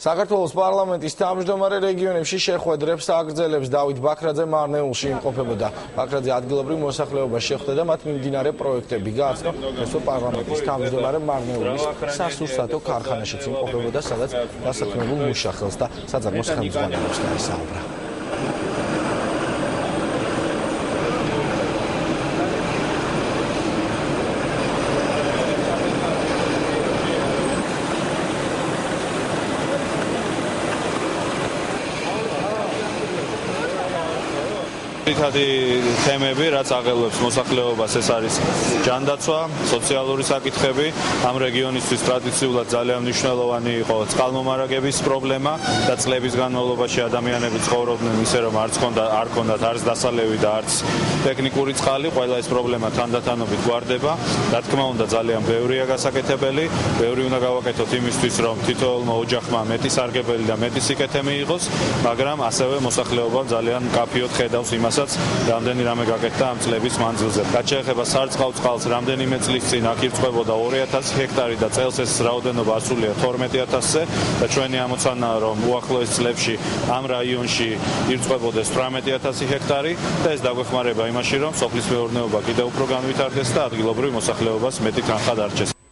საქართველოს პარლამენტის თავმჯდომარე რეგიონებში შეხვედრებს აგრძელებს. დავით ბაქრაძე მარნეულში იმყოფებოდა. ბაქრაძე ადგილობრივ მოსახლეობას შეხვდა და მათ მიმდინარე პროექტები გააცნო. ესო პარლამენტის თავმჯდომარე მარნეულის სასურსათო ქარხანაშიც იმყოფებოდა, სადაც დასაქმებულ მუშახელს და საწარმოს ხელმძღვანელებს გაისაუბრა. Თითქოსი თემები, რაც აღელვებს მოსახლეობას, ეს არის ჯანდაცვა, სოციალური საკითხები. ამ რეგიონისთვის ტრადიციულად ძალიან მნიშვნელოვანი იყო წყალმომარაგების პრობლემა და წლების განმავლობაში ადამიანები ცხოვრობდნენ ისე, რომ არ ჰქონდათ არც დასალევი და არც ტექნიკური წყალი. ყველა ეს პრობლემა თანდათანობით გვარდება. რა თქმა უნდა, ძალიან ბევრია გასაკეთებელი. ბევრი უნდა გავაკეთოთ იმისთვის, რომ თითოეულმა ოჯახმა მეტი სარგებელი და მეტი სიკეთე მიიღოს, მაგრამ ასევე მოსახლეობამ ძალიან მკაფიოდ ხედავს იმასაც, რამდენი რამე გაკეთდა ამ წლების მანძილზე. რაც შეეხება სარწყავ წყალს, რამდენიმე წლის წინ აქ ირწყვებოდა 2000 ჰექტარი და წელს ეს რაოდენობა ასულია 12000-ზე და ჩვენი ამოცანაა, რომ უახლოეს წლებში ამ რაიონში ირწყვებოდეს 18000 ჰექტარი და ეს დაგვეხმარება იმაში, რომ სოფლის მეურნეობა კიდევ უფრო განვითარდეს და ადგილობრივ მოსახლეობას მეტი თანხა დარჩეს.